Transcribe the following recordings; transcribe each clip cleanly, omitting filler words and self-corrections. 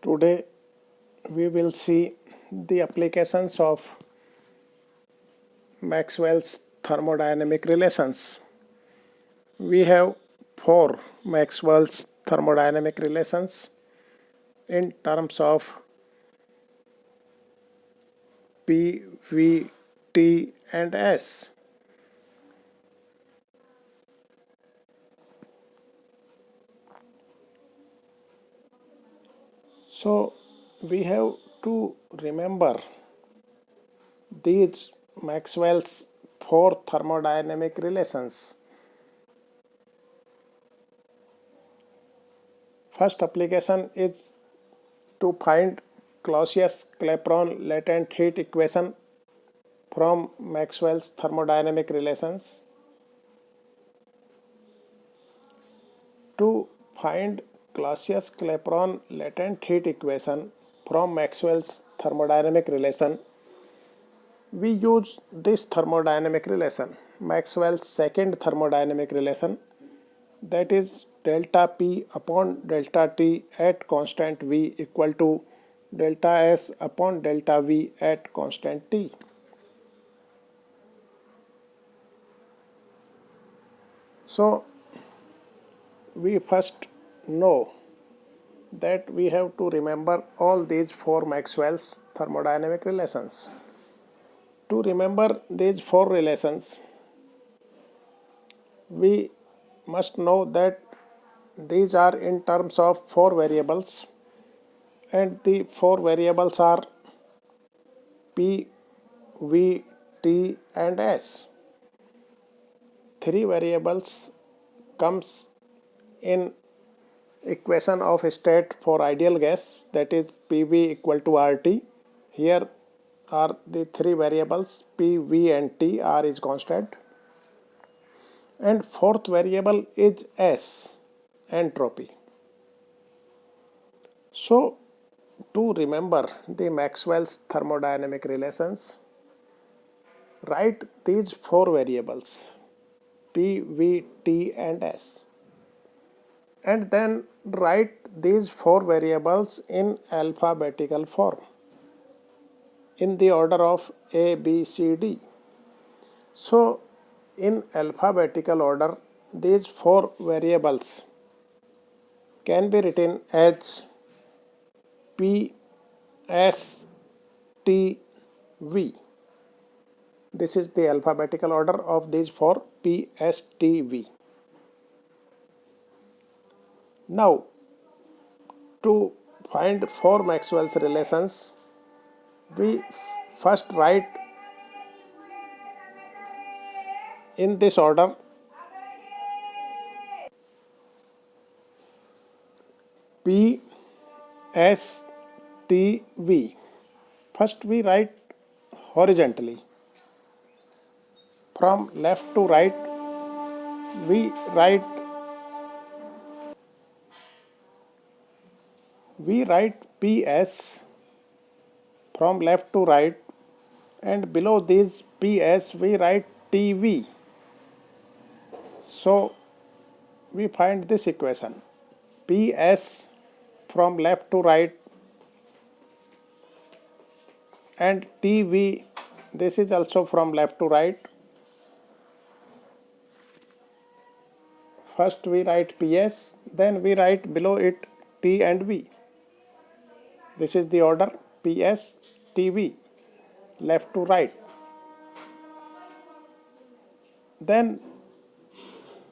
Today we will see the applications of Maxwell's thermodynamic relations. We have four Maxwell's thermodynamic relations in terms of P, V, T and S. So we have to remember these Maxwell's four thermodynamic relations. First application is to find Clausius-Clapeyron latent heat equation from Maxwell's thermodynamic relations. To find Clausius-Clapeyron latent heat equation from Maxwell's thermodynamic relation, we use this thermodynamic relation, Maxwell's second thermodynamic relation, that is delta P upon delta T at constant V equal to delta S upon delta V at constant T. So we first know that we have to remember all these four Maxwell's thermodynamic relations. To remember these four relations, we must know that these are in terms of four variables, and the four variables are P, V, T and S. Three variables comes in equation of state for ideal gas, that is PV equal to RT. Here are the three variables P, V and T. R is constant. And fourth variable is S, entropy. So to remember the Maxwell's thermodynamic relations, write these four variables P, V, T and S, and then write these four variables in alphabetical form in the order of A, B, C, D. So in alphabetical order, these four variables can be written as P, S, T, V. This is the alphabetical order of these four P, S, T, V. Now, to find four Maxwell's relations, we first write in this order P, S, T, V. First we write horizontally. From left to right, we write PS from left to right, and below these PS we write TV. So we find this equation PS from left to right and TV, this is also from left to right. First we write PS, then we write below it T and V. This is the order PS, TV, left to right. Then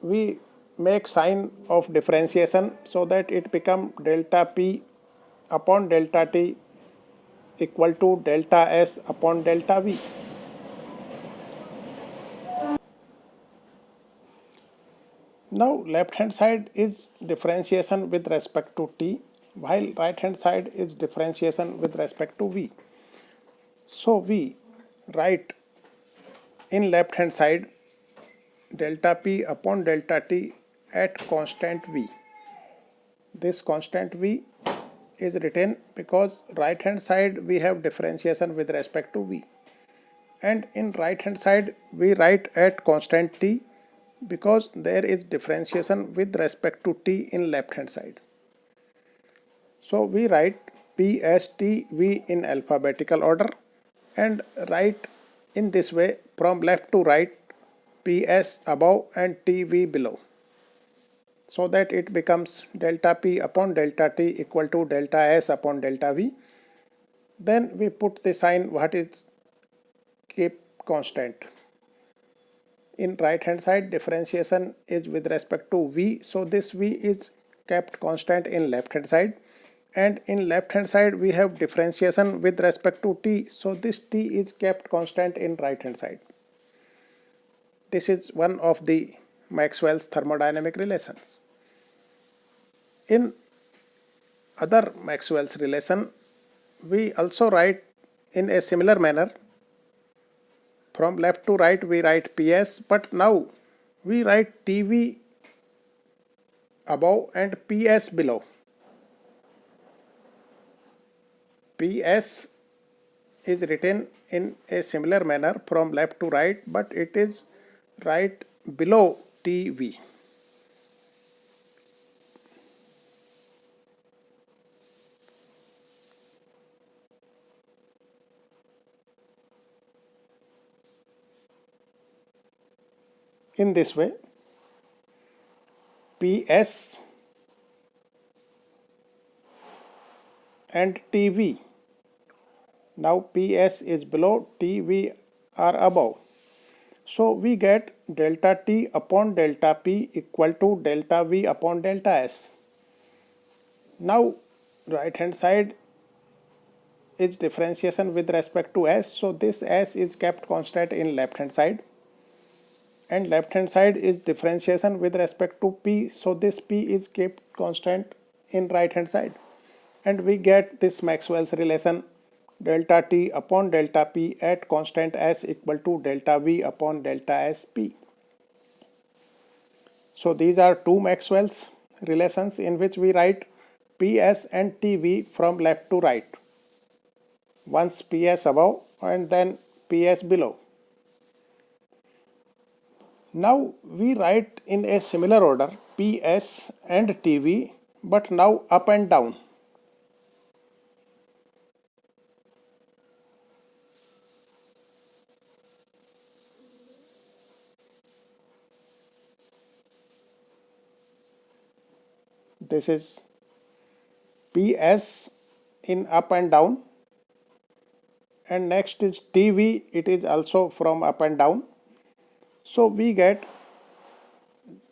we make sign of differentiation so that it become delta P upon delta T equal to delta S upon delta V. Now left hand side is differentiation with respect to T, while right hand side is differentiation with respect to V. So we write in left hand side delta P upon delta T at constant V. This constant V is written because right hand side we have differentiation with respect to V, and in right hand side we write at constant T because there is differentiation with respect to T in left hand side. So we write P, S, T, V in alphabetical order and write in this way from left to right, PS above and TV below, so that it becomes delta P upon delta T equal to delta S upon delta V. Then we put the sign what is keep constant. In right hand side, differentiation is with respect to V, so this V is kept constant in left hand side, and in left hand side we have differentiation with respect to T, so this T is kept constant in right hand side. This is one of the Maxwell's thermodynamic relations. In other Maxwell's relation, we also write in a similar manner. From left to right we write PS, but now we write TV above and PS below. PS is written in a similar manner from left to right, but it is right below TV. In this way, PS and TV. Now PS is below, TV are above. So we get delta T upon delta P equal to delta V upon delta S. Now right hand side is differentiation with respect to S, so this S is kept constant in left hand side, and left hand side is differentiation with respect to P, so this P is kept constant in right hand side, and we get this Maxwell's relation delta T upon delta P at constant S equal to delta V upon delta S P. So these are two Maxwell's relations in which we write PS and TV from left to right. Once PS above and then PS below. Now we write in a similar order PS and TV, but now up and down. This is PS in up and down, and next is TV, it is also from up and down. So we get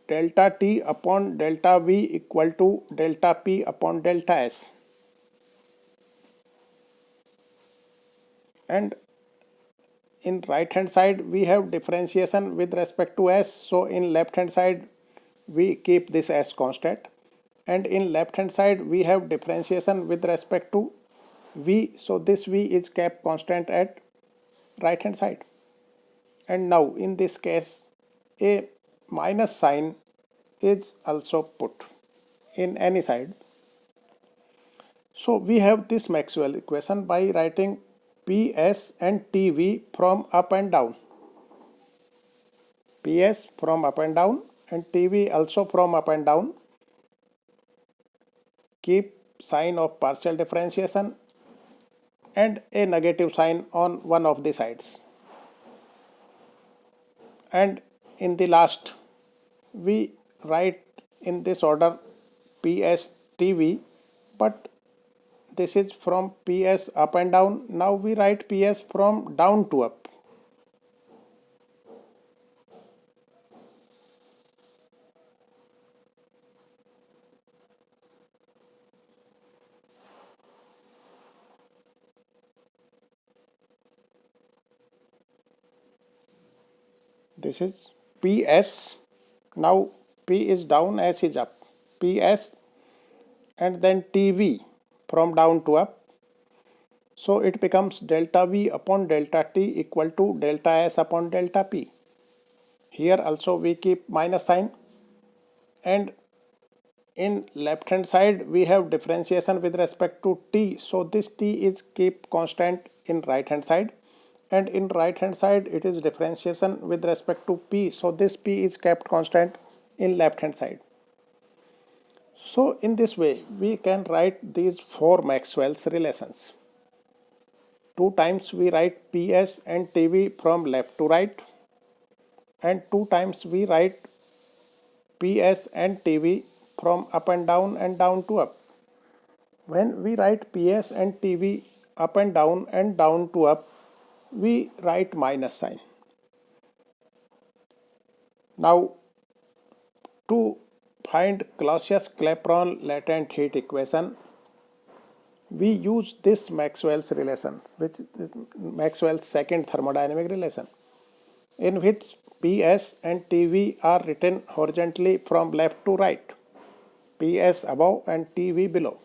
delta T upon delta V equal to delta P upon delta S. And in right hand side we have differentiation with respect to S, so in left hand side we keep this S constant, and in left hand side we have differentiation with respect to V, so this V is kept constant at right hand side. And now in this case a minus sign is also put in any side. So we have this Maxwell equation by writing PS and TV from up and down. PS from up and down and TV also from up and down. Keep sign of partial differentiation and a negative sign on one of the sides. And in the last we write in this order PS TV, but this is from PS up and down. Now we write PS from down to up. This is PS. Now P is down, S is up. PS and then TV from down to up. So it becomes delta V upon delta T equal to delta S upon delta P. Here also we keep minus sign, and in left hand side we have differentiation with respect to T, so this T is keep constant in right hand side, and in right hand side it is differentiation with respect to P, so this P is kept constant in left hand side. So in this way, we can write these four Maxwell's relations. Two times we write PS and TV from left to right, and two times we write PS and TV from up and down to up. When we write PS and TV up and down to up, we write minus sign. Now, to find Clausius-Clapeyron latent heat equation, we use this Maxwell's relation, which is Maxwell's second thermodynamic relation, in which PS and TV are written horizontally from left to right, PS above and TV below.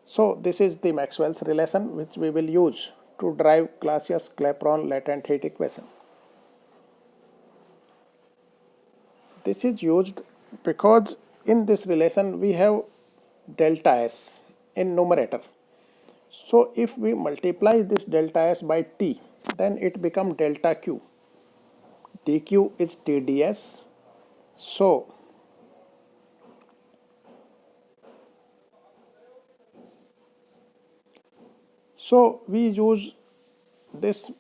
So this is the Maxwell's relation which we will use to derive Clausius-Clapeyron latent heat equation. This is used because in this relation we have delta S in numerator. So if we multiply this delta S by T, then it becomes delta Q. dQ is TdS. So we use this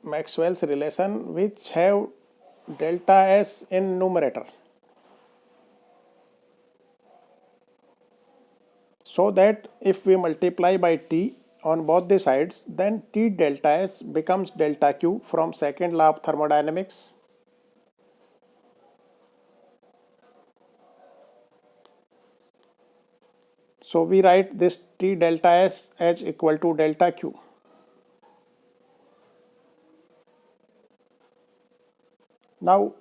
Maxwell's relation which have delta S in numerator, so that if we multiply by T on both the sides, then T delta S becomes delta Q from second law of thermodynamics. So we write this T delta S as equal to delta Q. Now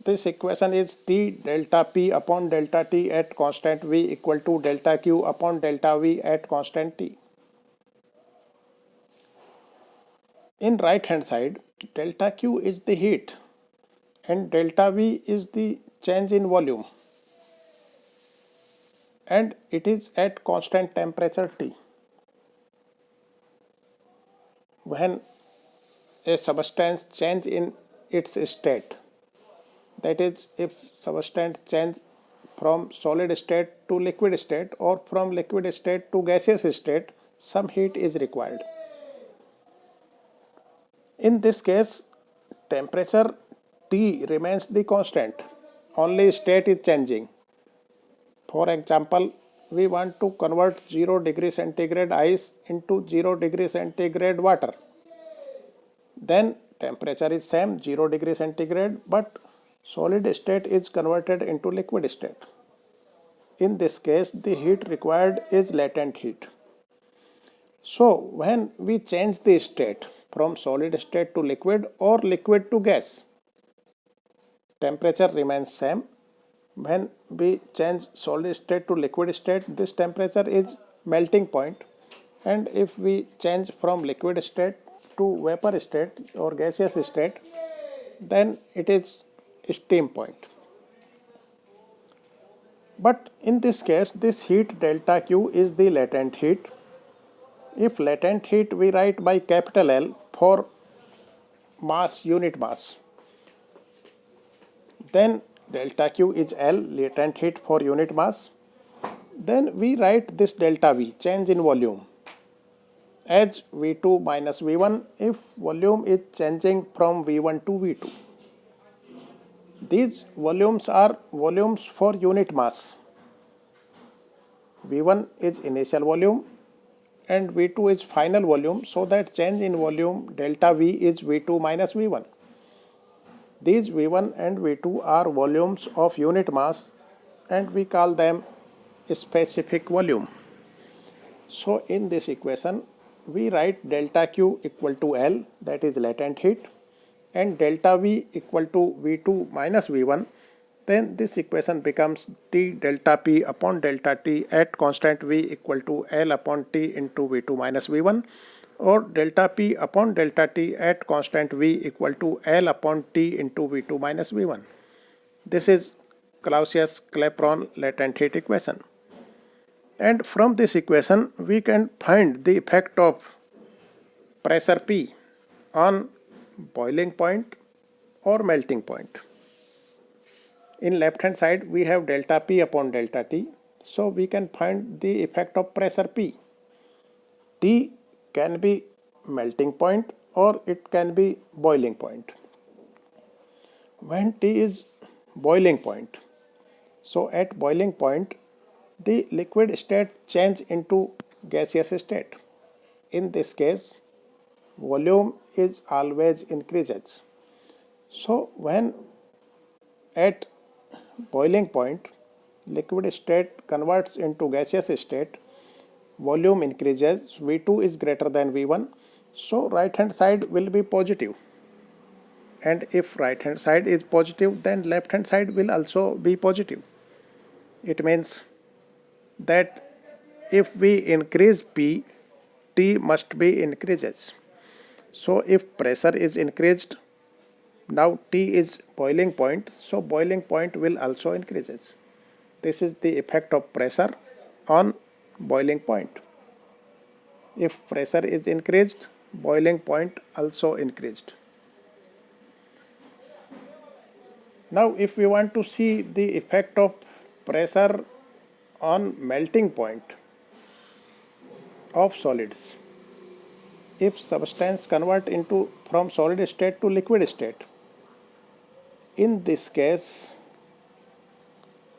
this equation is T delta P upon delta T at constant V equal to delta Q upon delta V at constant T. In right hand side, delta Q is the heat and delta V is the change in volume, and it is at constant temperature T. When a substance change in its state, that is, if substance change from solid state to liquid state or from liquid state to gaseous state, some heat is required. In this case, temperature T remains the constant, only state is changing. For example, we want to convert 0 degree centigrade ice into 0 degree centigrade water. Then temperature is same 0 degree centigrade, but solid state is converted into liquid state. In this case, the heat required is latent heat. So when we change the state from solid state to liquid or liquid to gas, temperature remains same. When we change solid state to liquid state, this temperature is melting point, and if we change from liquid state to vapor state or gaseous state, then it is steam point. But in this case, this heat delta Q is the latent heat. If latent heat we write by capital L for mass, unit mass, then delta Q is L, latent heat for unit mass. Then we write this delta V, change in volume, as V2 minus V1 if volume is changing from V1 to V2. These volumes are volumes for unit mass. V1 is initial volume and V2 is final volume, so that change in volume delta V is V2 minus V1. These V1 and V2 are volumes of unit mass and we call them specific volume. So in this equation, we write delta Q equal to L, that is latent heat, and delta V equal to V2 minus V1. Then this equation becomes T delta P upon delta T at constant V equal to L upon T into V2 minus V1, or delta P upon delta T at constant V equal to L upon T into V2 minus V1. This is Clausius-Clapeyron latent heat equation. And from this equation, we can find the effect of pressure P on boiling point or melting point. In left hand side we have delta P upon delta T. So we can find the effect of pressure P. T can be melting point or it can be boiling point. When T is boiling point, so at boiling point the liquid state change into gaseous state. In this case volume is always increases. So when at boiling point liquid state converts into gaseous state, volume increases, V2 is greater than V1, so right hand side will be positive. And if right hand side is positive, then left hand side will also be positive. It means that if we increase P, T must be increases. So if pressure is increased, now T is boiling point, so boiling point will also increases. This is the effect of pressure on boiling point. If pressure is increased, boiling point also increased. Now if we want to see the effect of pressure on melting point of solids, if substance convert into from solid state to liquid state, in this case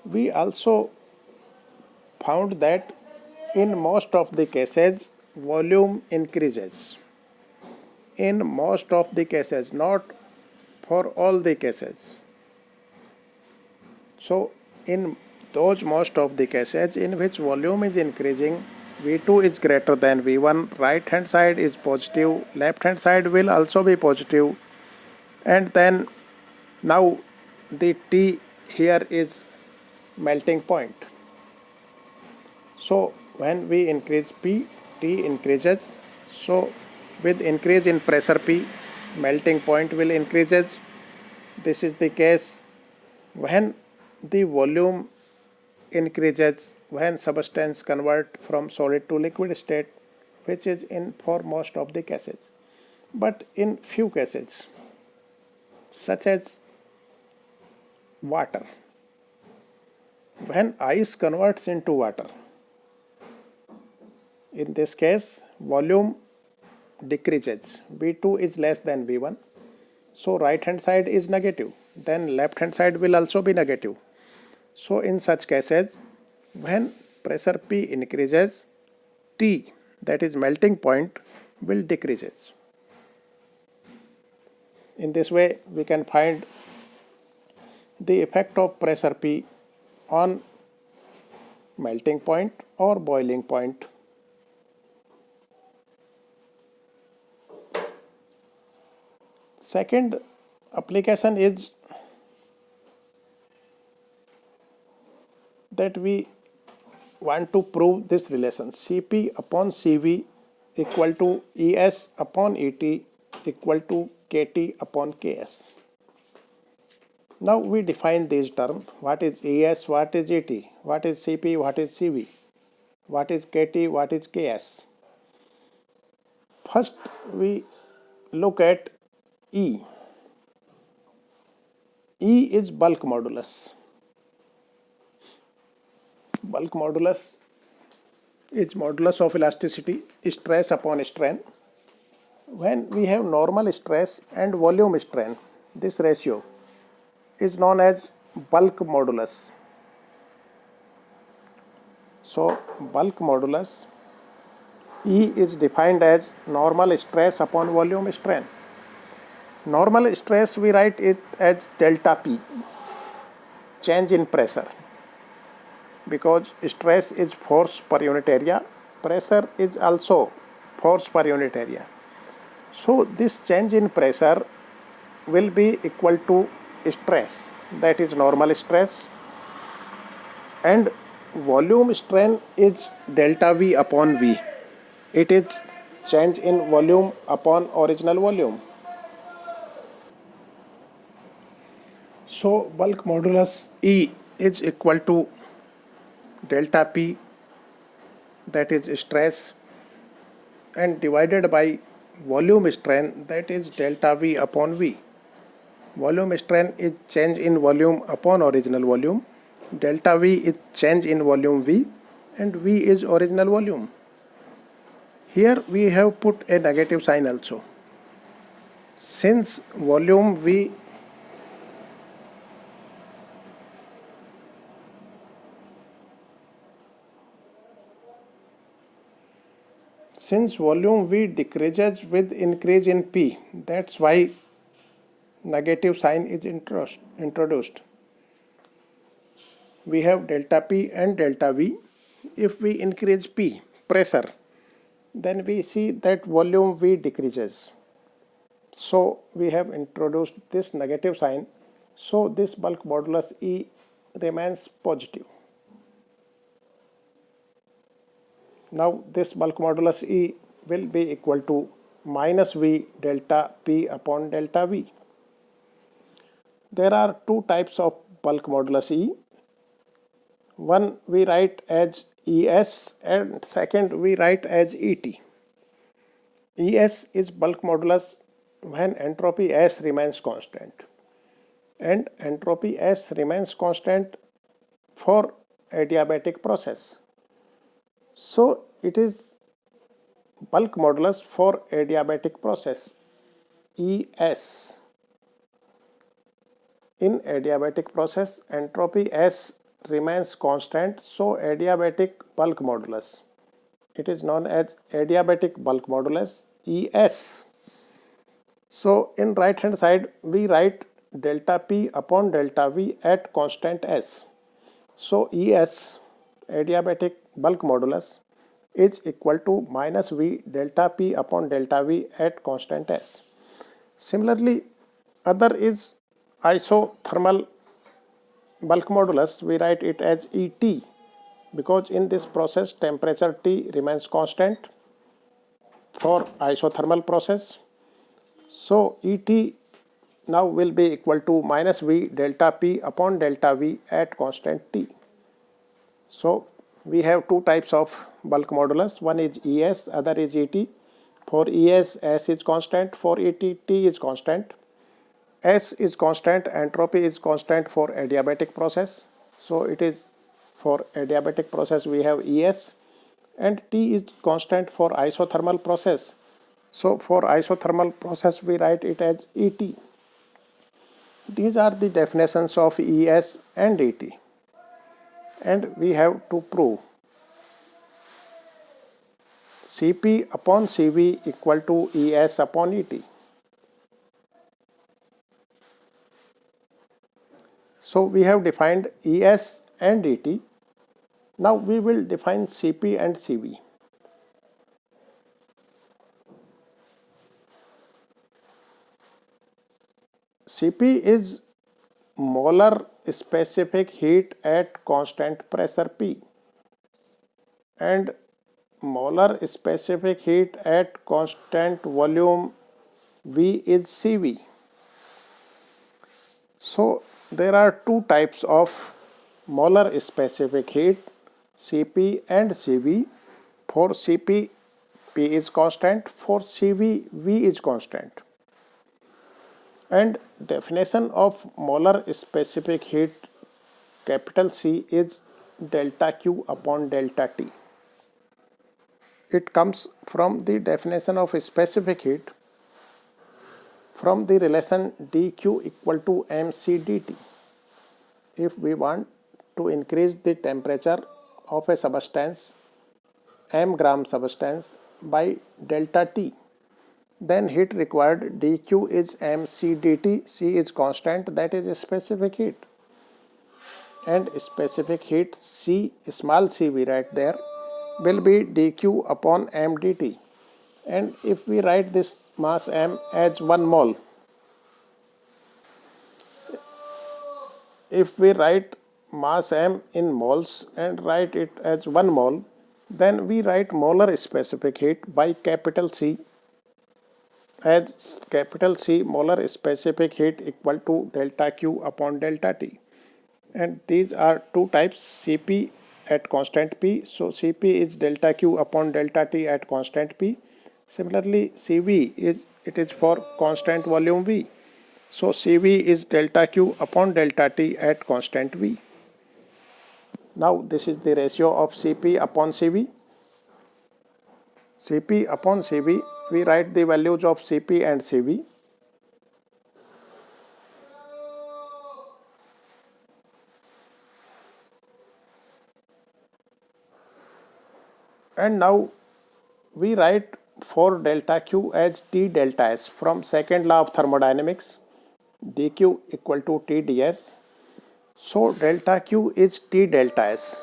we also found that in most of the cases volume increases. In most of the cases, not for all the cases. So in those most of the cases in which volume is increasing, V2 is greater than V1, right hand side is positive, left hand side will also be positive, and then now the T here is melting point. So when we increase P, T increases. So with increase in pressure P, melting point will increases. This is the case when the volume increases, when substance convert from solid to liquid state, which is in for most of the cases. But in few cases, such as water, when ice converts into water, in this case volume decreases, V2 is less than V1, so right hand side is negative, then left hand side will also be negative. So in such cases when pressure P increases, T, that is melting point, will decreases. In this way we can find the effect of pressure P on melting point or boiling point. Second application is that we want to prove this relation Cp upon Cv equal to Es upon Et equal to Kt upon Ks. Now we define these terms. What is Es, what is Et, what is Cp, what is Cv, what is Kt, what is Ks. First we look at E. E is bulk modulus. Bulk modulus is modulus of elasticity, stress upon strain. When we have normal stress and volume strain, this ratio is known as bulk modulus. So bulk modulus E is defined as normal stress upon volume strain. Normal stress we write it as delta P, change in pressure, because stress is force per unit area, pressure is also force per unit area. So this change in pressure will be equal to stress, that is normal stress, and volume strain is delta V upon V. It is change in volume upon original volume. So bulk modulus E is equal to delta P, that is stress, and divided by volume strain, that is delta V upon V. Volume strain is change in volume upon original volume. Delta V is change in volume V, and V is original volume. Here we have put a negative sign also. Since volume V decreases with increase in P, that's why negative sign is introduced. We have delta P and delta V. If we increase P, pressure, then we see that volume V decreases. So we have introduced this negative sign. So this bulk modulus E remains positive. Now this bulk modulus E will be equal to minus V delta P upon delta V. There are two types of bulk modulus E. One we write as ES and second we write as ET. ES is bulk modulus when entropy S remains constant, and entropy S remains constant for adiabatic process. So it is bulk modulus for adiabatic process, ES. In adiabatic process, entropy S remains constant, so adiabatic bulk modulus. It is known as adiabatic bulk modulus, ES. So in right hand side we write delta P upon delta V at constant S. So ES, adiabatic bulk modulus, is equal to minus V delta P upon delta V at constant S. Similarly, other is isothermal bulk modulus. We write it as ET because in this process temperature T remains constant for isothermal process. So ET now will be equal to minus V delta P upon delta V at constant T. So we have two types of bulk modulus. One is ES, other is ET. For ES, S is constant. For ET, T is constant. S is constant, entropy is constant for adiabatic process. So it is for adiabatic process we have ES, and T is constant for isothermal process. So for isothermal process we write it as ET. These are the definitions of ES and ET, and we have to prove Cp upon Cv equal to ES upon ET. So we have defined ES and ET. Now we will define Cp and Cv. Cp is molar specific heat at constant pressure P, and molar specific heat at constant volume V is Cv. So there are two types of molar specific heat, Cp and Cv. For Cp, P is constant. For Cv, V is constant. And definition of molar specific heat, capital C, is delta Q upon delta T. It comes from the definition of specific heat from the relation dq equal to mc dt. If we want to increase the temperature of a substance, m gram substance, by delta T, then heat required dq is mc dt. C is constant, that is specific heat. And specific heat C, small c we write there, will be dq upon m dt. And if we write this mass m as 1 mole, if we write mass m in moles and write it as 1 mole, then we write molar specific heat by capital C as capital C molar specific heat equal to delta Q upon delta T. And these are two types, Cp at constant P. So Cp is delta Q upon delta T at constant P. Similarly, Cv is for constant volume V. So Cv is delta Q upon delta T at constant V. Now this is the ratio of Cp upon Cv. Cp upon Cv, we write the values of Cp and Cv. And now we write for delta Q as T delta S from second law of thermodynamics, dq equal to T ds. So delta Q is T delta S.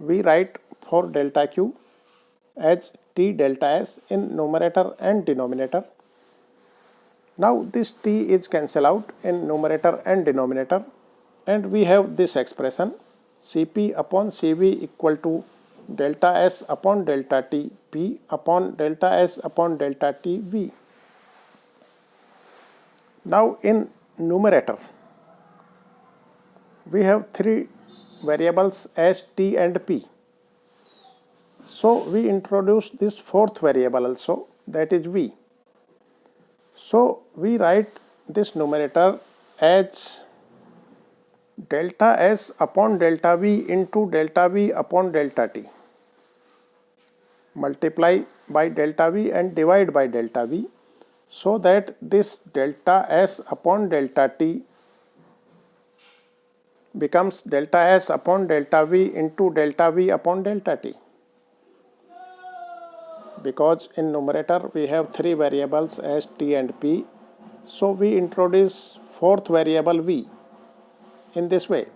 We write for delta Q as T delta S in numerator and denominator. Now this T is cancelled out in numerator and denominator, and we have this expression Cp upon Cv equal to delta S upon delta T P upon delta S upon delta T V. Now in numerator we have three variables S, T and P. So we introduce this fourth variable also, that is V. So we write this numerator as delta S upon delta V into delta V upon delta T. Multiply by delta V and divide by delta V, so that this delta S upon delta T becomes delta S upon delta V into delta V upon delta T. Because in numerator we have three variables S, T and P, so we introduce fourth variable V in this way,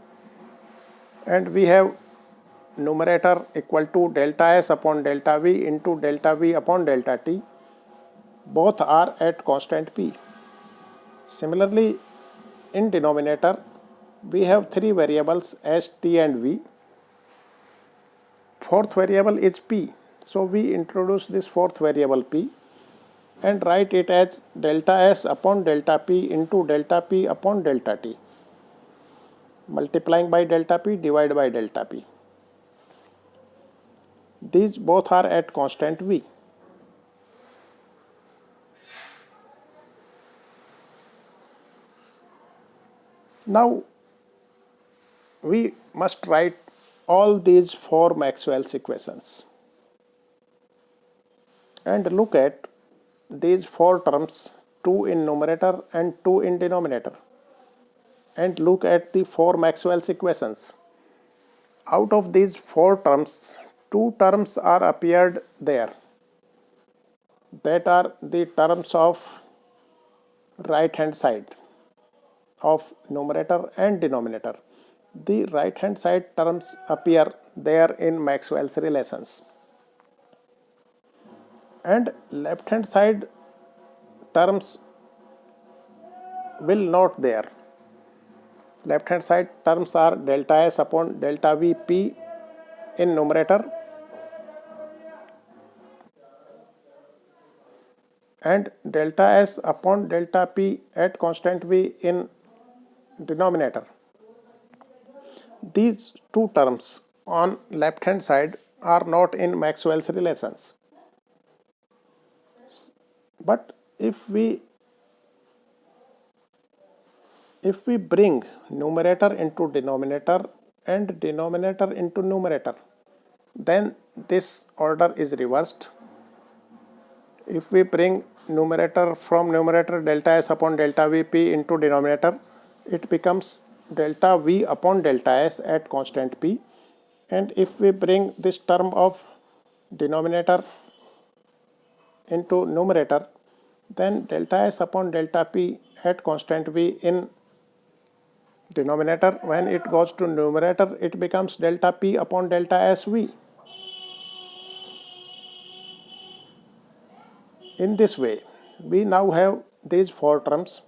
and we have numerator equal to delta S upon delta V into delta V upon delta T. Both are at constant P. Similarly, in denominator we have three variables S, T and V. Fourth variable is P. So we introduce this fourth variable P and write it as delta S upon delta P into delta P upon delta T. Multiplying by delta P, divide by delta P. These both are at constant V. Now we must write all these four Maxwell's equations and look at these four terms, 2 in numerator and 2 in denominator, and look at the four Maxwell's equations. Out of these four terms, two terms are appeared there, that are the terms of right hand side of numerator and denominator. The right hand side terms appear there in Maxwell's relations, and left hand side terms will not there. Left hand side terms are delta S upon delta V P in numerator and delta S upon delta P at constant V in denominator. These two terms on left hand side are not in Maxwell's relations. But if we bring numerator into denominator and denominator into numerator, then this order is reversed. If we bring numerator from numerator delta S upon delta Vp into denominator, it becomes delta V upon delta S at constant P. And if we bring this term of denominator into numerator, then delta S upon delta P at constant V in denominator, when it goes to numerator, it becomes delta P upon delta SV. In this way, we now have these four terms,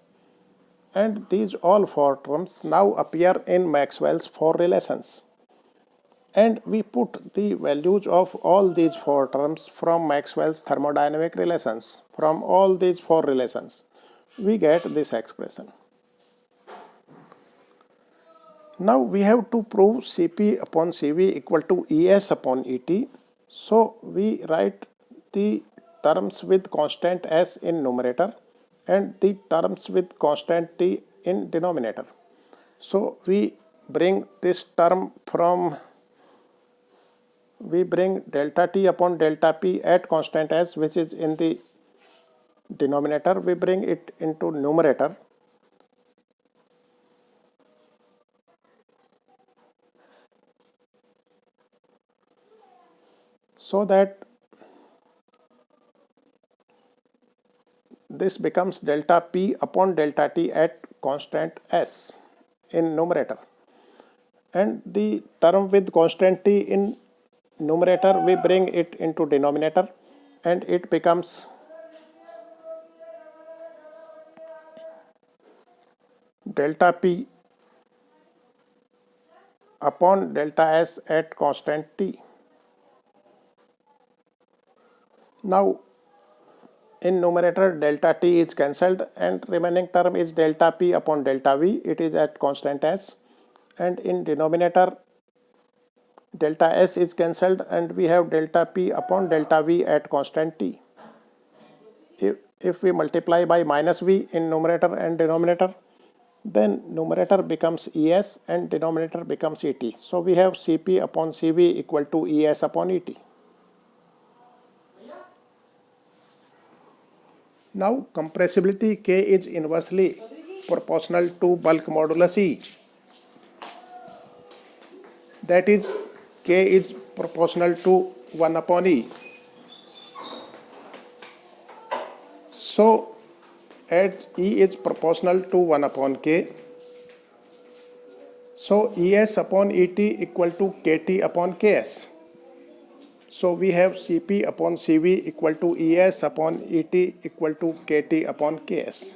and these all four terms now appear in Maxwell's four relations. And we put the values of all these four terms from Maxwell's thermodynamic relations. From all these four relations, we get this expression. Now we have to prove Cp upon Cv equal to Es upon Et. So we write the terms with constant S in numerator and the terms with constant t in denominator. So we bring this term from, we bring delta t upon delta p at constant s, which is in the denominator, we bring it into numerator, so that this becomes delta p upon delta t at constant s in numerator, and the term with constant t in numerator we bring it into denominator, and it becomes delta p upon delta s at constant t. Now in numerator delta t is cancelled and remaining term is delta p upon delta v, it is at constant s, and in denominator delta s is cancelled and we have delta p upon delta v at constant t. If we multiply by minus v in numerator and denominator, then numerator becomes es and denominator becomes et. So we have Cp upon Cv equal to es upon et. Now compressibility K is inversely proportional to bulk modulus E. That is, K is proportional to 1 upon E. So as E is proportional to 1 upon K, so Es upon Et equal to Kt upon Ks. So we have Cp upon Cv equal to Es upon Et equal to Kt upon Ks.